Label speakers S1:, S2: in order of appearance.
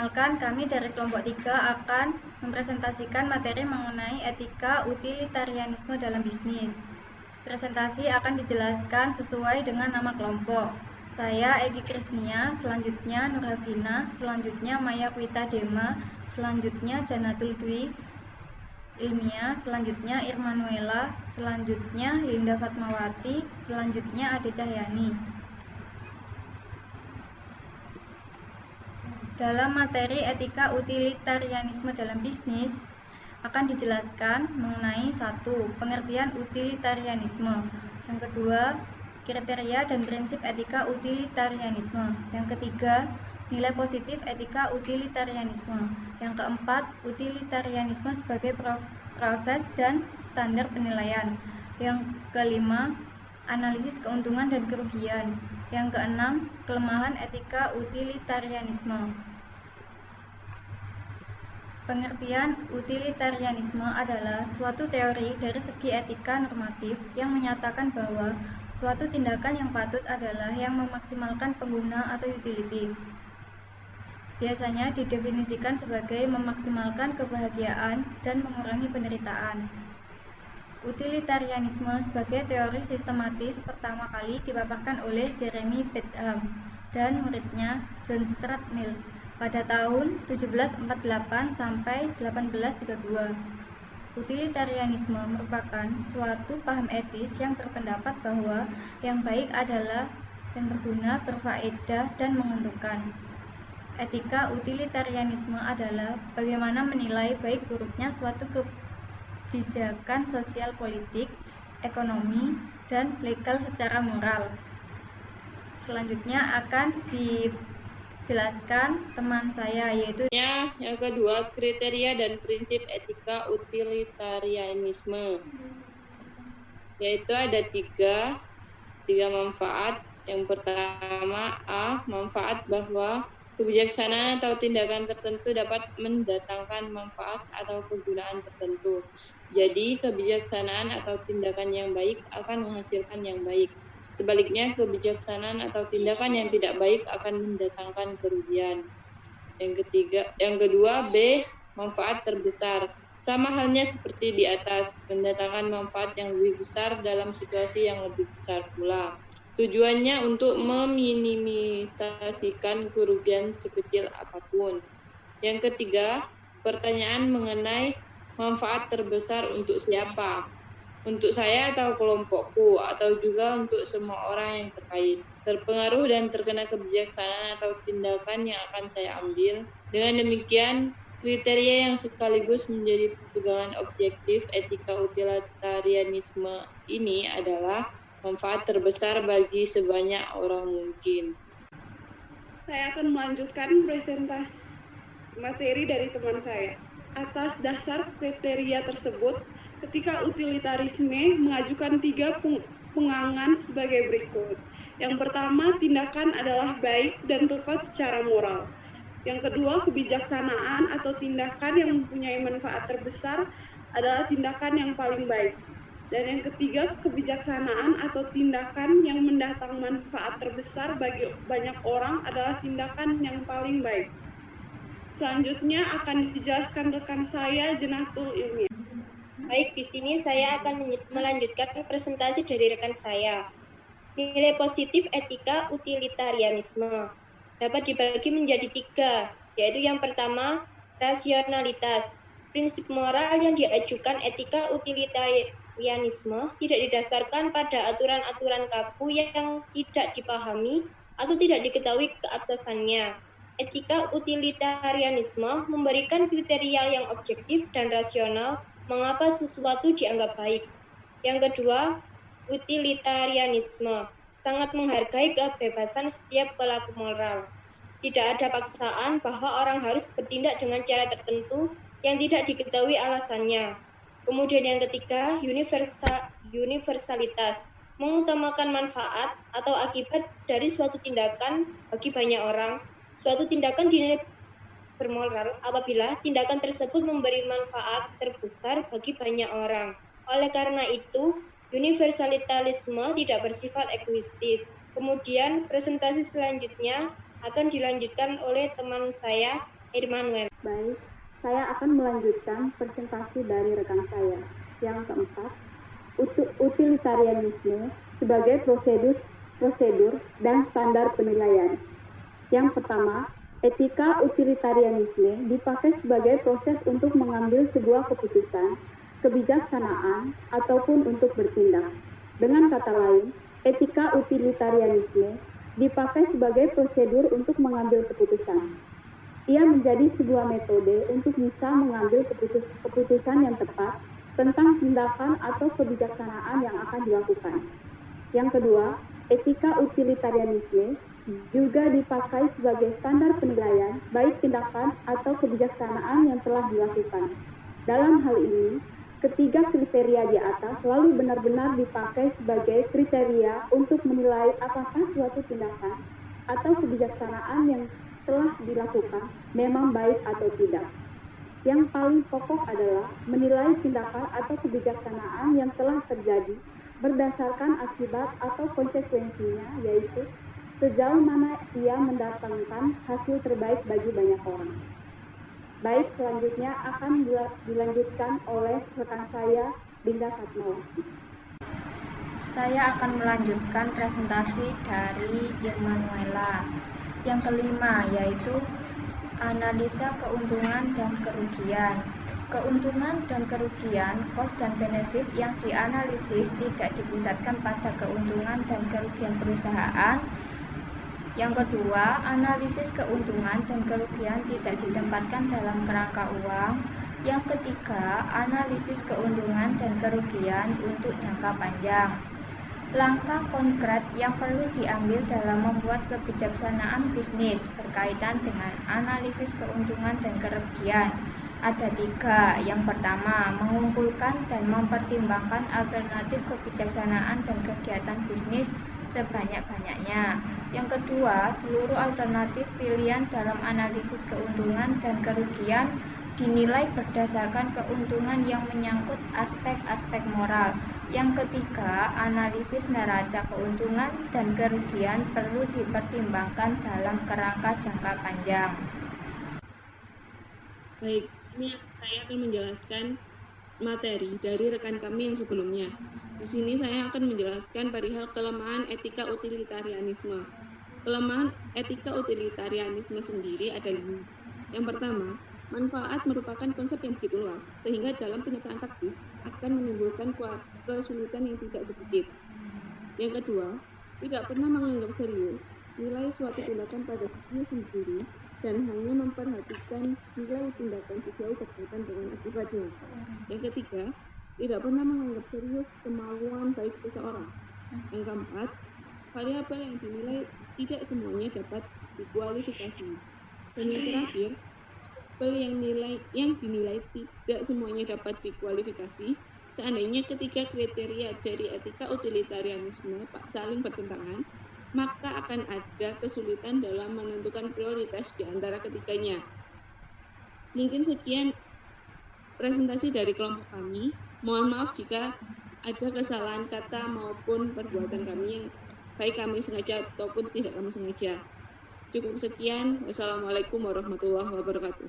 S1: Perkenalkan, kami dari kelompok 3 akan mempresentasikan materi mengenai etika utilitarianisme dalam bisnis. Presentasi akan dijelaskan sesuai dengan nama kelompok. Saya Egi Krisnia, selanjutnya Nurhafina, selanjutnya Maya Kwita Dema, selanjutnya Janatul Dwi Ilmiah, selanjutnya Irmanuela, selanjutnya Linda Fatmawati, selanjutnya Ade Cahyani. Dalam materi etika utilitarianisme dalam bisnis akan dijelaskan mengenai 1. Pengertian utilitarianisme. Yang kedua, kriteria dan prinsip etika utilitarianisme. Yang ketiga, nilai positif etika utilitarianisme. Yang keempat, utilitarianisme sebagai proses dan standar penilaian. Yang kelima, analisis keuntungan dan kerugian. Yang keenam, kelemahan etika utilitarianisme. Pengertian utilitarianisme adalah suatu teori dari segi etika normatif yang menyatakan bahwa suatu tindakan yang patut adalah yang memaksimalkan pengguna atau utility. Biasanya didefinisikan sebagai memaksimalkan kebahagiaan dan mengurangi penderitaan. Utilitarianisme sebagai teori sistematis pertama kali dipaparkan oleh Jeremy Bentham dan muridnya John Stuart Mill pada tahun 1748 sampai 1832. Utilitarianisme merupakan suatu paham etis yang berpendapat bahwa yang baik adalah yang berguna, berfaedah, dan menguntungkan. Etika utilitarianisme adalah bagaimana menilai baik buruknya suatu kebijakan sosial politik, ekonomi, dan legal secara moral. Selanjutnya akan dijelaskan teman saya, yaitu
S2: yang kedua, kriteria dan prinsip etika utilitarianisme, yaitu ada tiga manfaat. Yang pertama, A. Manfaat bahwa kebijaksanaan atau tindakan tertentu dapat mendatangkan manfaat atau kegunaan tertentu. Jadi, kebijaksanaan atau tindakan yang baik akan menghasilkan yang baik. Sebaliknya, kebijaksanaan atau tindakan yang tidak baik akan mendatangkan kerugian. Yang kedua, B. Manfaat terbesar. Sama halnya seperti di atas, mendatangkan manfaat yang lebih besar dalam situasi yang lebih besar pula. Tujuannya untuk meminimisasikan kerugian sekecil apapun. Yang ketiga, pertanyaan mengenai manfaat terbesar untuk siapa? Untuk saya atau kelompokku, atau juga untuk semua orang yang terkait, terpengaruh dan terkena kebijaksanaan atau tindakan yang akan saya ambil. Dengan demikian, kriteria yang sekaligus menjadi pegangan objektif etika utilitarianisme ini adalah manfaat terbesar bagi sebanyak orang mungkin.
S3: Saya akan melanjutkan presentasi materi dari teman saya. Atas dasar kriteria tersebut, ketika utilitarisme mengajukan 3 pengangan sebagai berikut. Yang pertama, tindakan adalah baik dan tepat secara moral. Yang kedua, kebijaksanaan atau tindakan yang mempunyai manfaat terbesar adalah tindakan yang paling baik. Dan yang ketiga, kebijaksanaan atau tindakan yang mendatangkan manfaat terbesar bagi banyak orang adalah tindakan yang paling baik. Selanjutnya akan dijelaskan rekan saya, Janatul Ilmiah.
S4: Baik, di sini saya akan melanjutkan presentasi dari rekan saya. Nilai positif etika utilitarianisme dapat dibagi menjadi 3, yaitu yang pertama, rasionalitas. Prinsip moral yang diajukan etika utilitarianisme tidak didasarkan pada aturan-aturan kaku yang tidak dipahami atau tidak diketahui keabsahannya. Etika utilitarianisme memberikan kriteria yang objektif dan rasional mengapa sesuatu dianggap baik. Yang kedua, utilitarianisme sangat menghargai kebebasan setiap pelaku moral. Tidak ada paksaan bahwa orang harus bertindak dengan cara tertentu yang tidak diketahui alasannya. Kemudian yang ketiga, universalitas, mengutamakan manfaat atau akibat dari suatu tindakan bagi banyak orang. Suatu tindakan dinilai bermoral apabila tindakan tersebut memberi manfaat terbesar bagi banyak orang. Oleh karena itu, universalisme tidak bersifat egoistis. Kemudian presentasi selanjutnya akan dilanjutkan oleh teman saya, Irmanuel.
S3: Baik, saya akan melanjutkan presentasi dari rekan saya. Yang keempat, utilitarianisme sebagai prosedur dan standar penilaian. Yang pertama, etika utilitarianisme dipakai sebagai proses untuk mengambil sebuah keputusan, kebijaksanaan, ataupun untuk bertindak. Dengan kata lain, etika utilitarianisme dipakai sebagai prosedur untuk mengambil keputusan. Ia menjadi sebuah metode untuk bisa mengambil keputusan yang tepat tentang tindakan atau kebijaksanaan yang akan dilakukan. Yang kedua, etika utilitarianisme juga dipakai sebagai standar penilaian baik tindakan atau kebijaksanaan yang telah dilakukan. Dalam hal ini, ketiga kriteria di atas selalu benar-benar dipakai sebagai kriteria untuk menilai apakah suatu tindakan atau kebijaksanaan yang telah dilakukan memang baik atau tidak. Yang paling pokok adalah menilai tindakan atau kebijaksanaan yang telah terjadi berdasarkan akibat atau konsekuensinya, yaitu sejauh mana ia mendatangkan hasil terbaik bagi banyak orang. Baik, selanjutnya akan dilanjutkan oleh rekan saya, Dinda Fatmawati.
S1: Saya akan melanjutkan presentasi dari Irmanuela. Yang kelima yaitu analisa keuntungan dan kerugian. Keuntungan dan kerugian, cost dan benefit yang dianalisis tidak dipusatkan pada keuntungan dan kerugian perusahaan. Yang kedua, analisis keuntungan dan kerugian tidak ditempatkan dalam kerangka uang. Yang ketiga, analisis keuntungan dan kerugian untuk jangka panjang. Langkah konkret yang perlu diambil dalam membuat kebijaksanaan bisnis berkaitan dengan analisis keuntungan dan kerugian ada 3. Yang pertama, mengumpulkan dan mempertimbangkan alternatif kebijaksanaan dan kegiatan bisnis sebanyak-banyaknya. Yang kedua, seluruh alternatif pilihan dalam analisis keuntungan dan kerugian dinilai berdasarkan keuntungan yang menyangkut aspek-aspek moral. Yang ketiga, analisis neraca keuntungan dan kerugian perlu dipertimbangkan dalam kerangka jangka panjang.
S2: Baik, sini saya akan menjelaskan materi dari rekan kami yang sebelumnya. Di sini saya akan menjelaskan perihal kelemahan etika utilitarianisme. Kelemahan etika utilitarianisme sendiri ada 5. Yang pertama, manfaat merupakan konsep yang begitu luas, sehingga dalam penyampaian taktis akan menimbulkan kesulitan yang tidak sedikit. Yang kedua, tidak pernah menganggap serius nilai suatu tindakan pada dirinya sendiri dan hanya memperhatikan nilai tindakan sejauh berkaitan dengan akibatnya. Yang ketiga, tidak pernah menganggap serius kemauan baik seseorang. Yang keempat, variabel yang dinilai tidak semuanya dapat dikualifikasi. Dan yang terakhir, yang dinilai tidak semuanya dapat dikualifikasi. Seandainya ketiga kriteria dari etika utilitarianisme saling bertentangan, maka akan ada kesulitan dalam menentukan prioritas di antara ketiganya. Mungkin sekian presentasi dari kelompok kami. Mohon maaf jika ada kesalahan kata maupun perbuatan kami yang baik kami sengaja ataupun tidak kami sengaja. Cukup sekian. Wassalamualaikum warahmatullahi wabarakatuh.